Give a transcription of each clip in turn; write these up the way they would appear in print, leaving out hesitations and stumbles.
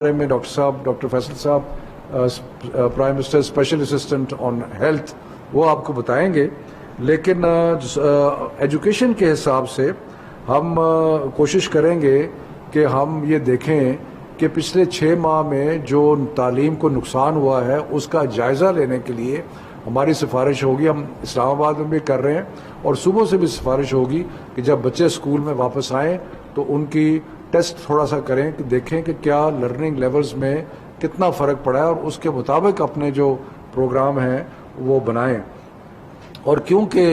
बारे में डॉक्टर साहब, डॉक्टर फैसल साहब, prime minister special assistant on health, वो आपको बताएंगे। लेकिन एजुकेशन के हिसाब से हम कोशिश करेंगे कि हम ये देखें कि पिछले 6 माह में जो तालीम को नुकसान हुआ है उसका जायज़ा लेने के लिए हमारी सिफारिश होगी। हम इस्लामाबाद में भी कर रहे हैं और सुबह से भी सिफारिश होगी कि जब बच्चे स्कूल में वापस आएँ तो उनकी टेस्ट थोड़ा सा करें कि देखें कि क्या लर्निंग लेवल्स में कितना फ़र्क पड़ा है और उसके मुताबिक अपने जो प्रोग्राम हैं वो बनाएं। और क्योंकि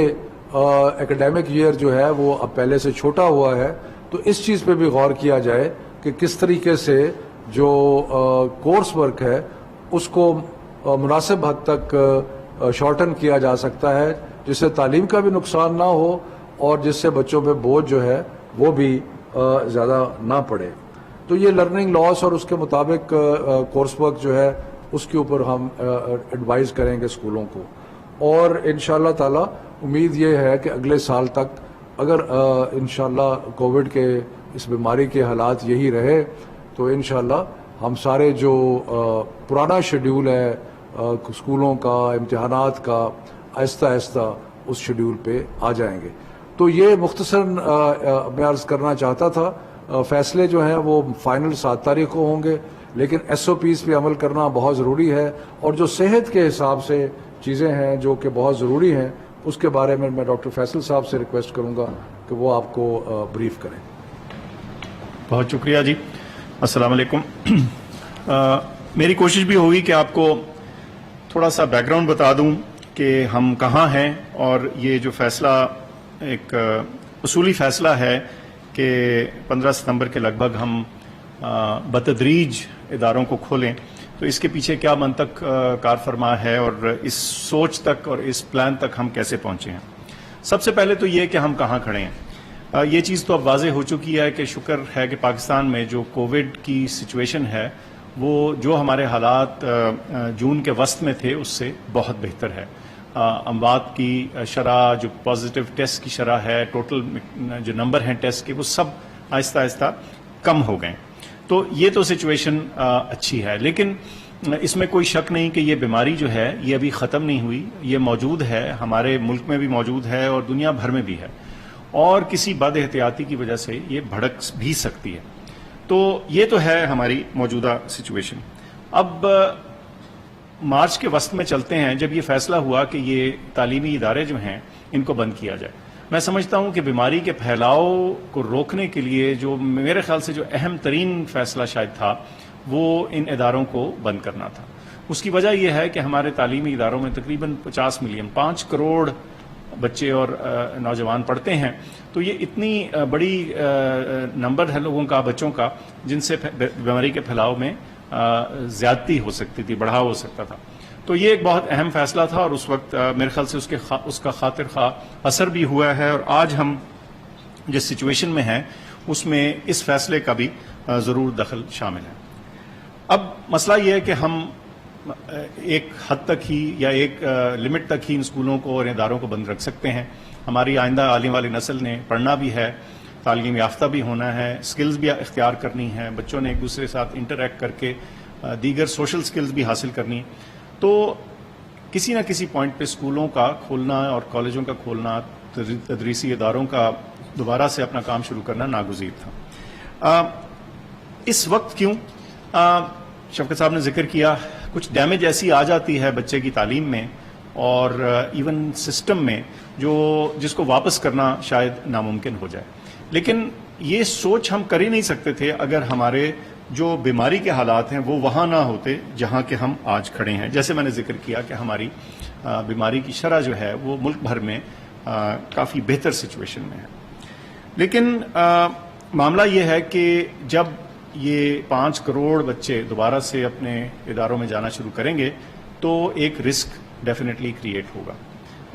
एकेडमिक ईयर जो है वो अब पहले से छोटा हुआ है तो इस चीज़ पे भी गौर किया जाए कि किस तरीके से जो कोर्स वर्क है उसको मुनासिब हद तक शॉर्टन किया जा सकता है, जिससे तालीम का भी नुकसान ना हो और जिससे बच्चों पे बोझ जो है वो भी ज़्यादा ना पड़े। तो ये लर्निंग लॉस और उसके मुताबिक कोर्स वर्क जो है उसके ऊपर हम एडवाइस करेंगे स्कूलों को। और इंशाअल्लाह ताला उम्मीद ये है कि अगले साल तक अगर इंशाअल्लाह कोविड के इस बीमारी के हालात यही रहे तो इंशाअल्लाह हम सारे जो पुराना शेड्यूल है स्कूलों का, इम्तिहानात का, आहिस्ता आहिस्ता उस शेड्यूल पे आ जाएंगे। तो ये मुख्तसर मैं अर्ज़ करना चाहता था। फैसले जो हैं वो फाइनल 7 तारीख को होंगे, लेकिन SOPs पे अमल करना बहुत ज़रूरी है और जो सेहत के हिसाब से चीज़ें हैं जो कि बहुत ज़रूरी हैं उसके बारे में मैं डॉक्टर फैसल साहब से रिक्वेस्ट करूँगा कि वो आपको ब्रीफ करें। बहुत शुक्रिया जी। अस्सलाम वालेकुम। मेरी कोशिश भी होगी कि आपको थोड़ा सा बैकग्राउंड बता दूं कि हम कहाँ हैं और ये जो फैसला एक उसूली फैसला है कि 15 सितंबर के लगभग हम बतदरीज इदारों को खोलें, तो इसके पीछे क्या मंतक कार फरमा है और इस सोच तक और इस प्लान तक हम कैसे पहुंचे हैं। सबसे पहले तो ये कि हम कहाँ खड़े हैं। ये चीज़ तो अब वाज़ेह हो चुकी है कि शुक्र है कि पाकिस्तान में जो कोविड की सिचुएशन है वो जो हमारे हालात जून के वस्त में थे उससे बहुत बेहतर है। अमवात की शरह, जो पॉजिटिव टेस्ट की शरह है, टोटल जो नंबर हैं टेस्ट के, वो सब आहिस्ता आहिस्ता कम हो गए। तो ये तो सिचुएशन अच्छी है, लेकिन इसमें कोई शक नहीं कि ये बीमारी जो है ये अभी ख़त्म नहीं हुई। ये मौजूद है, हमारे मुल्क में भी मौजूद है और दुनिया भर में भी है और किसी बद एहतियाती की वजह से ये भड़क भी सकती है। तो ये तो है हमारी मौजूदा सिचुएशन। अब मार्च के वस्त में चलते हैं जब ये फैसला हुआ कि ये तालीमी इदारे जो हैं इनको बंद किया जाए। मैं समझता हूं कि बीमारी के फैलाव को रोकने के लिए जो मेरे ख्याल से जो अहम तरीन फैसला शायद था वो इन इदारों को बंद करना था। उसकी वजह यह है कि हमारे तालीमी इदारों में तकरीबन 50 मिलियन 5 करोड़ बच्चे और नौजवान पढ़ते हैं। तो ये इतनी बड़ी नंबर है लोगों का, बच्चों का, जिनसे बीमारी के फैलाव में ज्यादती हो सकती थी, बढ़ाव हो सकता था। तो ये एक बहुत अहम फैसला था और उस वक्त मेरे ख्याल से उसका खातिर खा असर भी हुआ है और आज हम जिस सिचुएशन में हैं उसमें इस फैसले का भी ज़रूर दखल शामिल है। अब मसला ये है कि हम एक हद तक ही या एक लिमिट तक ही इन स्कूलों को और इदारों को बंद रख सकते हैं। हमारी आइंदा आने वाली नस्ल ने पढ़ना भी है, तालीम याफ्ता भी होना है, स्किल्स भी इख्तियार करनी है, बच्चों ने एक दूसरे के साथ इंटरेक्ट करके दीगर सोशल स्किल्स भी हासिल करनी। तो किसी न किसी पॉइंट पे स्कूलों का खोलना और कॉलेजों का खोलना, तदरीसी इदारों का दोबारा से अपना काम शुरू करना नागुज़ीर था। इस वक्त क्यों? शफकत साहब ने जिक्र किया, कुछ डैमेज ऐसी आ जाती है बच्चे की तालीम में और इवन सिस्टम में जिसको वापस करना शायद नामुमकिन हो जाए। लेकिन ये सोच हम कर ही नहीं सकते थे अगर हमारे जो बीमारी के हालात हैं वो वहाँ ना होते जहाँ के हम आज खड़े हैं। जैसे मैंने जिक्र किया कि हमारी बीमारी की शरह जो है वो मुल्क भर में काफ़ी बेहतर सिचुएशन में है। लेकिन मामला ये है कि जब ये 5 करोड़ बच्चे दोबारा से अपने इदारों में जाना शुरू करेंगे तो एक रिस्क डेफिनेटली क्रिएट होगा।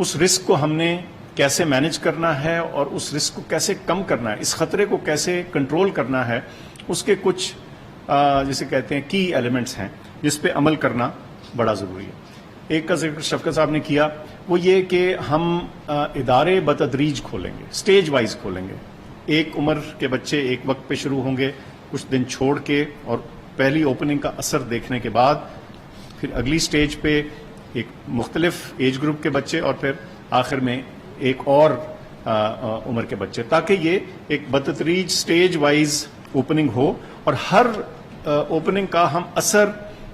उस रिस्क को हमने कैसे मैनेज करना है और उस रिस्क को कैसे कम करना है, इस खतरे को कैसे कंट्रोल करना है, उसके कुछ जिसे कहते हैं की एलिमेंट्स हैं जिस पे अमल करना बड़ा ज़रूरी है। एक का जिक्र शफकत साहब ने किया, वो ये कि हम इदारे बतदरीज खोलेंगे, स्टेज वाइज खोलेंगे। एक उम्र के बच्चे एक वक्त पे शुरू होंगे, कुछ दिन छोड़ के और پہلی اوپننگ کا اثر دیکھنے کے بعد پھر اگلی سٹیج پہ ایک مختلف ایج گروپ کے بچے اور پھر آخر میں ایک اور عمر کے بچے، تاکہ یہ ایک بتدریج سٹیج وائز اوپننگ ہو اور ہر اوپننگ کا ہم اثر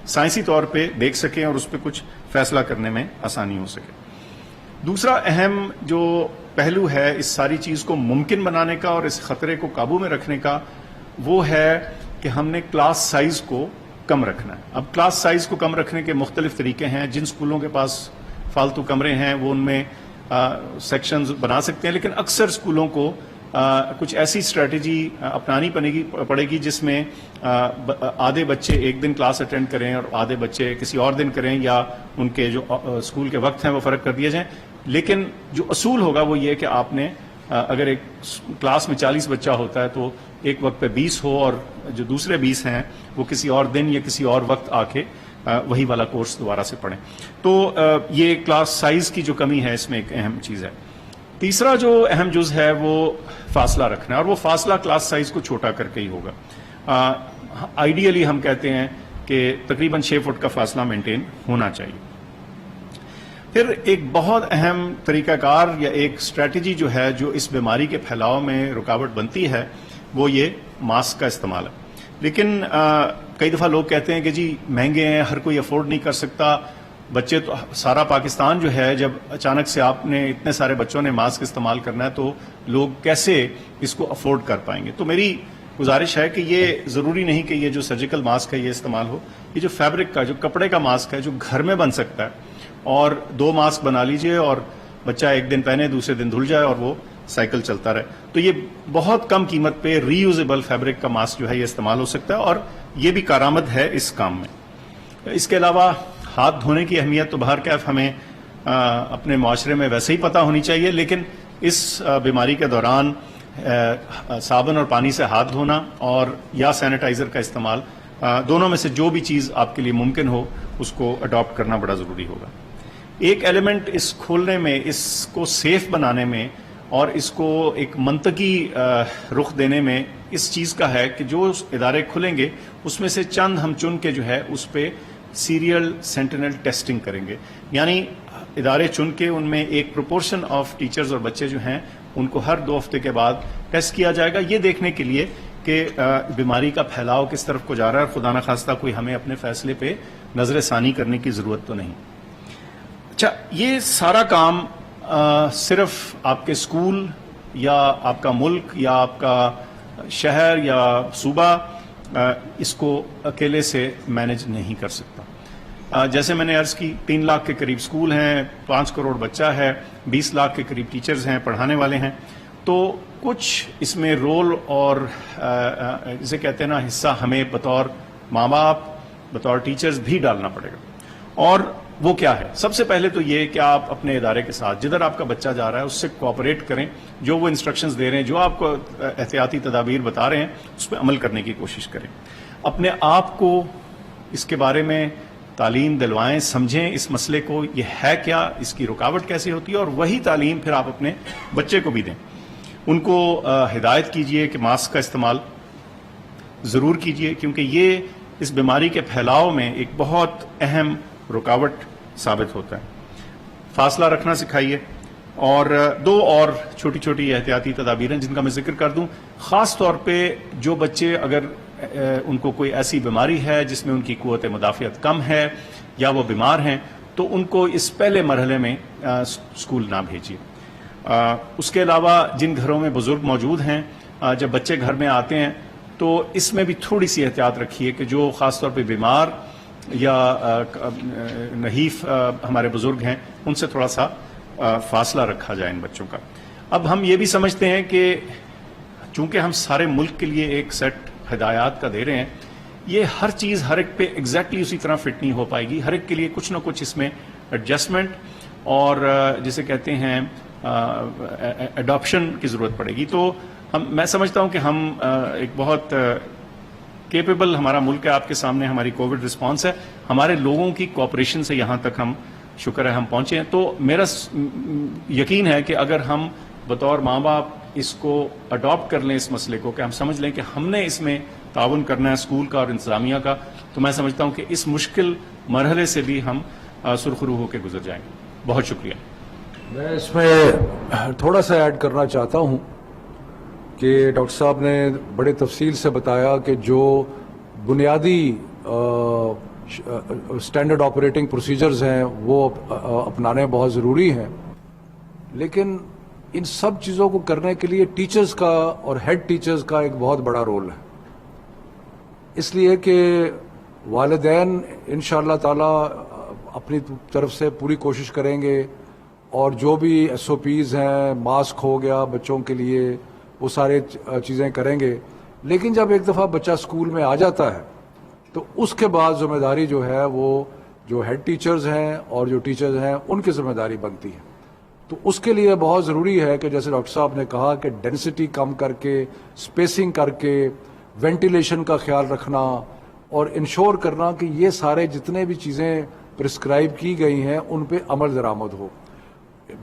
سائنسی طور پہ دیکھ سکیں اور اس پہ کچھ فیصلہ کرنے میں آسانی ہو سکے۔ دوسرا اہم جو پہلو ہے اس ساری چیز کو ممکن بنانے کا اور اس خطرے کو قابو میں رکھنے کا، وہ ہے کہ ہم نے کلاس سائز کو کم رکھنا ہے۔ اب کلاس سائز کو کم رکھنے کے مختلف طریقے ہیں۔ جن سکولوں کے پاس فالتو کمرے ہیں وہ ان میں سیکشنز بنا سکتے ہیں، لیکن اکثر سکولوں کو کچھ ایسی اسٹریٹجی اپنانی پڑے گی جس میں آدھے بچے ایک دن کلاس اٹینڈ کریں اور آدھے بچے کسی اور دن کریں، یا ان کے جو اسکول کے وقت ہیں وہ فرق کر دیے جائیں۔ لیکن جو اصول ہوگا وہ یہ کہ آپ نے اگر ایک کلاس میں 40 بچہ ہوتا ہے تو ایک وقت پہ 20 ہو، اور جو دوسرے 20 ہیں وہ کسی اور دن یا کسی اور وقت آ کے وہی والا کورس دوبارہ سے پڑھیں۔ تو یہ کلاس سائز کی جو کمی ہے اس میں ایک اہم چیز ہے۔ تیسرا جو اہم جز ہے وہ فاصلہ رکھنا ہے، اور وہ فاصلہ کلاس سائز کو چھوٹا کر کے ہی ہوگا۔ آئیڈیلی ہم کہتے ہیں کہ تقریباً 6 فٹ کا فاصلہ مینٹین ہونا چاہیے۔ پھر ایک بہت اہم طریقہ کار یا ایک اسٹریٹجی جو ہے جو اس بیماری کے پھیلاؤ میں رکاوٹ بنتی ہے وہ یہ ماسک کا استعمال ہے۔ لیکن کئی دفعہ لوگ کہتے ہیں کہ جی مہنگے ہیں، ہر کوئی افورڈ نہیں کر سکتا، بچے تو سارا پاکستان جو ہے، جب اچانک سے آپ نے اتنے سارے بچوں نے ماسک استعمال کرنا ہے تو لوگ کیسے اس کو افورڈ کر پائیں گے؟ تو میری گزارش ہے کہ یہ ضروری نہیں کہ یہ جو سرجیکل ماسک ہے یہ استعمال ہو، یہ جو فیبرک کا جو کپڑے کا ماسک ہے جو گھر میں بن سکتا ہے، اور 2 ماسک بنا لیجئے اور بچہ ایک دن پہنے دوسرے دن دھل جائے اور وہ سائیکل چلتا رہے، تو یہ بہت کم قیمت پہ ری یوزیبل فیبرک کا ماسک جو ہے یہ استعمال ہو سکتا ہے، اور یہ بھی کارآمد ہے اس کام میں۔ اس کے علاوہ ہاتھ دھونے کی اہمیت تو بہرکیف ہمیں اپنے معاشرے میں ویسے ہی پتہ ہونی چاہیے، لیکن اس بیماری کے دوران صابن اور پانی سے ہاتھ دھونا اور یا سینیٹائزر کا استعمال، دونوں میں سے جو بھی چیز آپ کے لیے ممکن ہو اس کو اڈاپٹ کرنا بڑا ضروری ہوگا۔ ایک ایلیمنٹ اس کھولنے میں، اس کو سیف بنانے میں اور اس کو ایک منطقی رخ دینے میں اس چیز کا ہے کہ جو ادارے کھلیں گے اس میں سے چند ہم چن کے جو ہے اس پہ سیریل سینٹینل ٹیسٹنگ کریں گے، یعنی ادارے چن کے ان میں ایک پروپورشن آف ٹیچرز اور بچے جو ہیں ان کو ہر 2 ہفتے کے بعد ٹیسٹ کیا جائے گا، یہ دیکھنے کے لیے کہ بیماری کا پھیلاؤ کس طرف کو جا رہا ہے، اور خدا نخواستہ کوئی ہمیں اپنے فیصلے پہ نظر ثانی کرنے کی ضرورت تو نہیں۔ اچھا، یہ سارا کام صرف آپ کے اسکول یا آپ کا ملک یا آپ کا شہر یا صوبہ اس کو اکیلے سے مینج نہیں کر سکتا۔ جیسے میں نے عرض کی 3 لاکھ کے قریب اسکول ہیں، 5 کروڑ بچہ ہے، 20 لاکھ کے قریب ٹیچرز ہیں، پڑھانے والے ہیں، تو کچھ اس میں رول اور جسے کہتے ہیں نا حصہ ہمیں بطور ماں باپ بطور ٹیچرز بھی ڈالنا پڑے گا۔ اور وہ کیا ہے؟ سب سے پہلے تو یہ کہ آپ اپنے ادارے کے ساتھ جدھر آپ کا بچہ جا رہا ہے اس سے کوآپریٹ کریں، جو وہ انسٹرکشنز دے رہے ہیں، جو آپ کو احتیاطی تدابیر بتا رہے ہیں اس پہ عمل کرنے کی کوشش کریں۔ اپنے آپ کو اس کے بارے میں تعلیم دلوائیں، سمجھیں اس مسئلے کو، یہ ہے کیا، اس کی رکاوٹ کیسے ہوتی ہے، اور وہی تعلیم پھر آپ اپنے بچے کو بھی دیں۔ ان کو ہدایت کیجئے کہ ماسک کا استعمال ضرور کیجئے، کیونکہ یہ اس بیماری کے پھیلاؤ میں ایک بہت اہم رکاوٹ ثابت ہوتا ہے۔ فاصلہ رکھنا سکھائیے، اور 2 اور چھوٹی چھوٹی احتیاطی تدابیر ہیں جن کا میں ذکر کر دوں۔ خاص طور پہ جو بچے اگر ان کو کوئی ایسی بیماری ہے جس میں ان کی قوت مدافعت کم ہے یا وہ بیمار ہیں تو ان کو اس پہلے مرحلے میں اسکول نہ بھیجیے۔ اس کے علاوہ جن گھروں میں بزرگ موجود ہیں، جب بچے گھر میں آتے ہیں تو اس میں بھی تھوڑی سی احتیاط رکھیے کہ جو خاص طور پہ بیمار یا نحیف ہمارے بزرگ ہیں ان سے تھوڑا سا فاصلہ رکھا جائے ان بچوں کا۔ اب ہم یہ بھی سمجھتے ہیں کہ چونکہ ہم سارے ملک کے لیے ایک سیٹ ہدایات کا دے رہے ہیں، یہ ہر چیز ہر ایک پہ ایگزیکٹلی اسی طرح فٹ نہیں ہو پائے گی، ہر ایک کے لیے کچھ نہ کچھ اس میں ایڈجسٹمنٹ اور جسے کہتے ہیں اڈاپشن کی ضرورت پڑے گی۔ تو میں سمجھتا ہوں کہ ہم ایک بہت کیپیبل ہمارا ملک ہے، آپ کے سامنے ہماری کووڈ رسپانس ہے، ہمارے لوگوں کی کوآپریشن سے یہاں تک ہم شکر ہے ہم پہنچے ہیں۔ تو میرا یقین ہے کہ اگر ہم بطور ماں باپ اس کو اڈاپٹ کر لیں اس مسئلے کو، کہ ہم سمجھ لیں کہ ہم نے اس میں ताउन करना है स्कूल का और इंतजामिया का, तो मैं समझता हूं कि इस मुश्किल मरहले से भी हम सुरखरू होकर गुजर जाएंगे। बहुत शुक्रिया। मैं इसमें थोड़ा सा ऐड करना चाहता हूं कि डॉक्टर साहब ने बड़े तफसील से बताया कि जो बुनियादी स्टैंडर्ड ऑपरेटिंग प्रोसीजर्स हैं वो अपनाने बहुत ज़रूरी हैं, लेकिन इन सब चीज़ों को करने के लिए टीचर्स का और हेड टीचर्स का एक बहुत बड़ा रोल है, इसलिए कि वालिदैन इंशाअल्लाह ताला अपनी तरफ से पूरी कोशिश करेंगे और जो भी SOPs हैं, मास्क हो गया बच्चों के लिए, वो सारे चीज़ें करेंगे। लेकिन जब एक दफ़ा बच्चा स्कूल में आ जाता है तो उसके बाद जिम्मेदारी जो है वो जो हेड टीचर्स हैं और जो टीचर्स हैं उनकी जिम्मेदारी बनती है। तो उसके लिए बहुत ज़रूरी है कि जैसे डॉक्टर साहब ने कहा कि डेंसिटी कम करके, स्पेसिंग करके, वेंटिलेशन का ख्याल रखना और इंश्योर करना कि ये सारे जितने भी चीज़ें प्रिस्क्राइब की गई हैं उन पे अमल दरामद हो।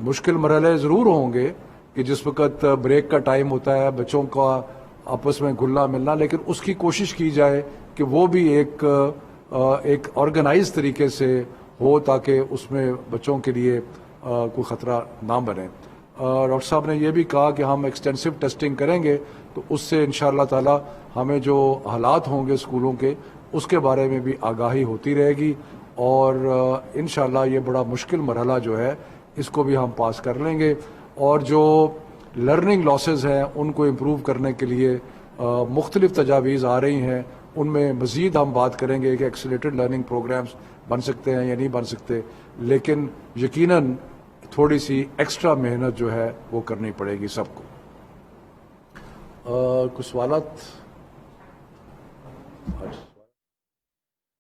मुश्किल मरहले ज़रूर होंगे कि जिस वक्त ब्रेक का टाइम होता है बच्चों का आपस में घुलना मिलना, लेकिन उसकी कोशिश की जाए कि वो भी एक ऑर्गेनाइज तरीके से हो ताकि उसमें बच्चों के लिए कोई ख़तरा ना बने। डॉक्टर साहब ने यह भी कहा कि हम एक्सटेंसिव टेस्टिंग करेंगे तो उससे इंशाअल्लाह ताला हमें जो हालात होंगे स्कूलों के उसके बारे में भी आगाही होती रहेगी और इंशाअल्लाह ये बड़ा मुश्किल मरहला जो है इसको भी हम पास कर लेंगे और जो लर्निंग लॉसेस हैं उनको इम्प्रूव करने के लिए मुख्तलिफ तजावीज़ आ रही हैं, उनमें मज़ीद हम बात करेंगे कि एक्सीलरेटेड लर्निंग प्रोग्राम्स बन सकते हैं या नहीं बन सकते, लेकिन यकीनन थोड़ी सी एक्स्ट्रा मेहनत जो है वो करनी पड़ेगी सबको। कुछ सवालात?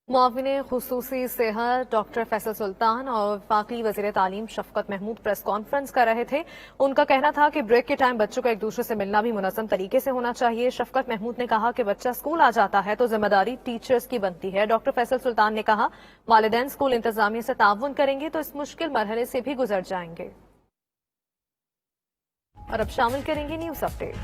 मुआविन खुसूसी सेहत डॉक्टर फैसल सुल्तान और वफाकी वज़ीर तालीम शफकत महमूद प्रेस कॉन्फ्रेंस कर रहे थे। उनका कहना था कि ब्रेक के टाइम बच्चों का एक दूसरे से मिलना भी मुनज़्ज़म तरीके से होना चाहिए। शफकत महमूद ने कहा कि बच्चा स्कूल आ जाता है तो जिम्मेदारी टीचर्स की बनती है। डॉक्टर फैसल सुल्तान ने कहा वालिदैन स्कूल इंतजामिया से ताउन करेंगे तो इस मुश्किल मरहले से भी गुजर जाएंगे। और अब शामिल करेंगे न्यूज अपडेट।